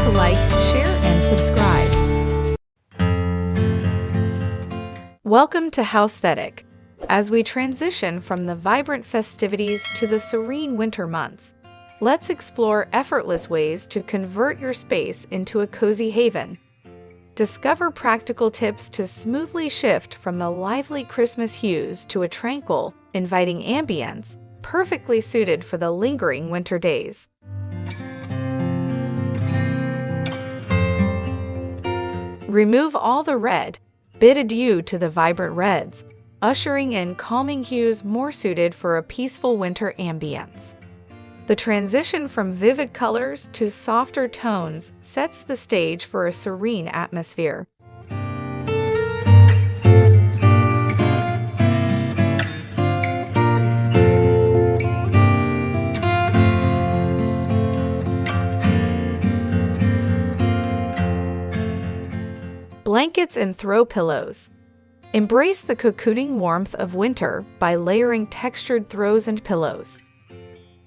to like, share, and subscribe. Welcome to Housethetic. As we transition from the vibrant festivities to the serene winter months, let's explore effortless ways to convert your space into a cozy haven. Discover practical tips to smoothly shift from the lively Christmas hues to a tranquil, inviting ambience, perfectly suited for the lingering winter days. Remove all the red, bid adieu to the vibrant reds, ushering in calming hues more suited for a peaceful winter ambience. The transition from vivid colors to softer tones sets the stage for a serene atmosphere. Blankets and throw pillows. Embrace the cocooning warmth of winter by layering textured throws and pillows.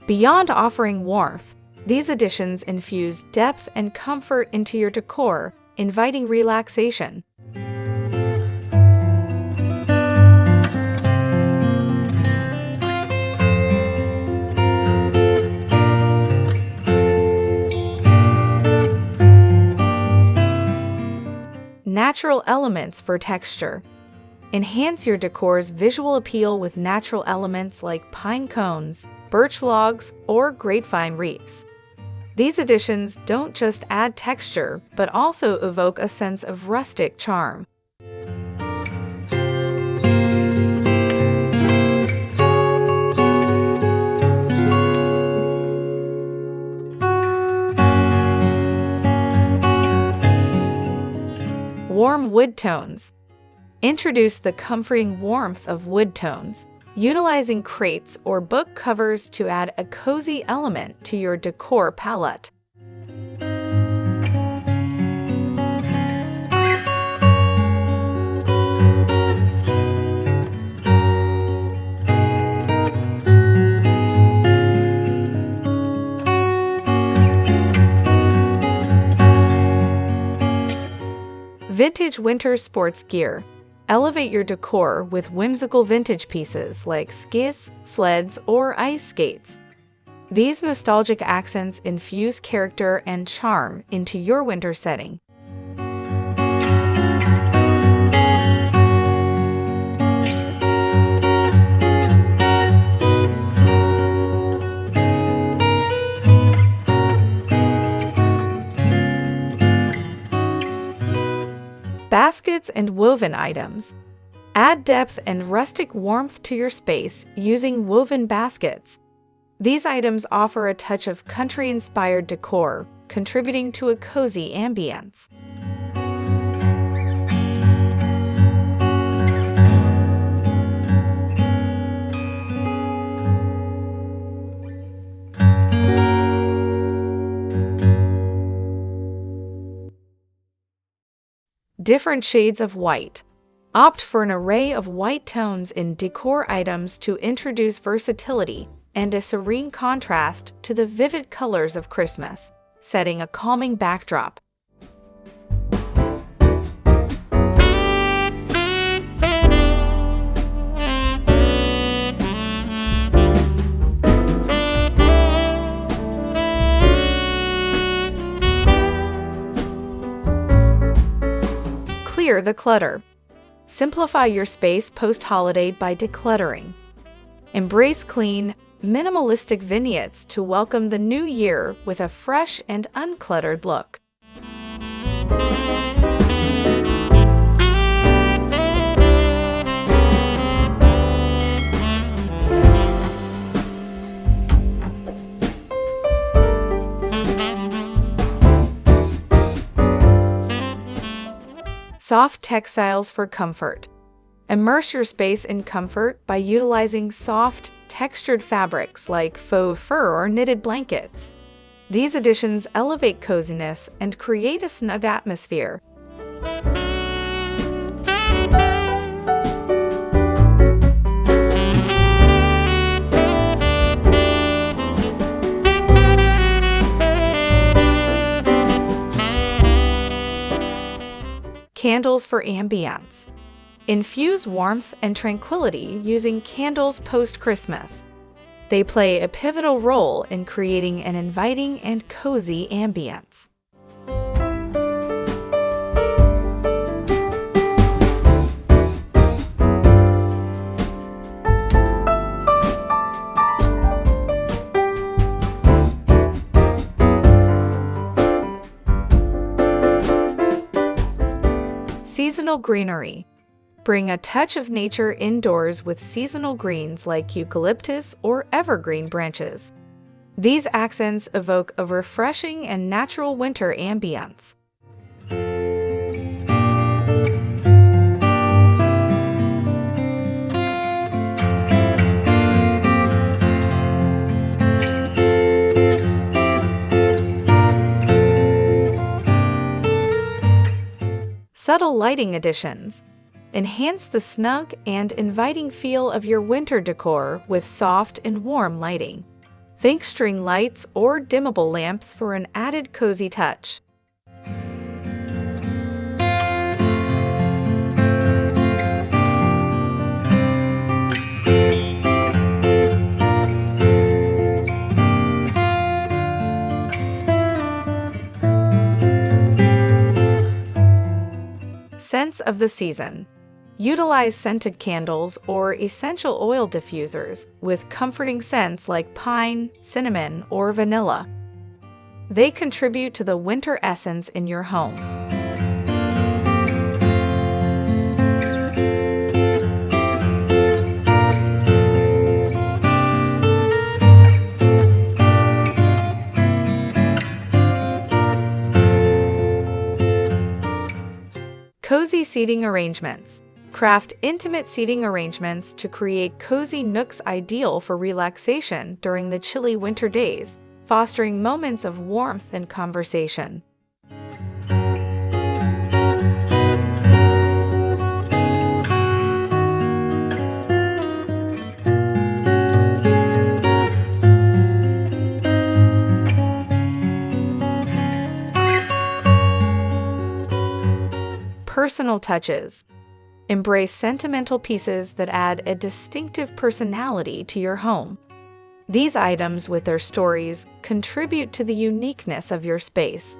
Beyond offering warmth, these additions infuse depth and comfort into your decor, inviting relaxation. Natural elements for texture. Enhance your decor's visual appeal with natural elements like pine cones, birch logs, or grapevine wreaths. These additions don't just add texture, but also evoke a sense of rustic charm. Warm wood tones. Introduce the comforting warmth of wood tones, utilizing crates or book covers to add a cozy element to your decor palette. Vintage winter sports gear. Elevate your decor with whimsical vintage pieces like skis, sleds, or ice skates. These nostalgic accents infuse character and charm into your winter setting. Baskets and woven items. Add depth and rustic warmth to your space using woven baskets. These items offer a touch of country-inspired decor, contributing to a cozy ambience. Different shades of white. Opt for an array of white tones in decor items to introduce versatility and a serene contrast to the vivid colors of Christmas, setting a calming backdrop. Clear the clutter. Simplify your space post-holiday by decluttering. Embrace clean, minimalistic vignettes to welcome the new year with a fresh and uncluttered look. Soft textiles for comfort. Immerse your space in comfort by utilizing soft, textured fabrics like faux fur or knitted blankets. These additions elevate coziness and create a snug atmosphere. Candles for ambiance. Infuse warmth and tranquility using candles post-Christmas. They play a pivotal role in creating an inviting and cozy ambience. Seasonal greenery. Bring a touch of nature indoors with seasonal greens like eucalyptus or evergreen branches. These accents evoke a refreshing and natural winter ambience. Subtle lighting additions. Enhance the snug and inviting feel of your winter decor with soft and warm lighting. Think string lights or dimmable lamps for an added cozy touch. Scents of the season. Utilize scented candles or essential oil diffusers with comforting scents like pine, cinnamon, or vanilla. They contribute to the winter essence in your home. Cozy seating arrangements. Craft intimate seating arrangements to create cozy nooks ideal for relaxation during the chilly winter days, fostering moments of warmth and conversation. Personal touches. Embrace sentimental pieces that add a distinctive personality to your home. These items, with their stories, contribute to the uniqueness of your space.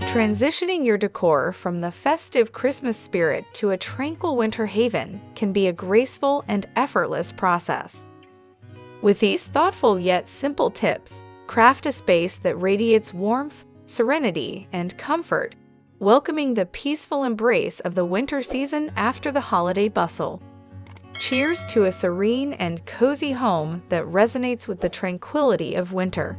Transitioning your decor from the festive Christmas spirit to a tranquil winter haven can be a graceful and effortless process. With these thoughtful yet simple tips, craft a space that radiates warmth, serenity, and comfort, welcoming the peaceful embrace of the winter season after the holiday bustle. Cheers to a serene and cozy home that resonates with the tranquility of winter.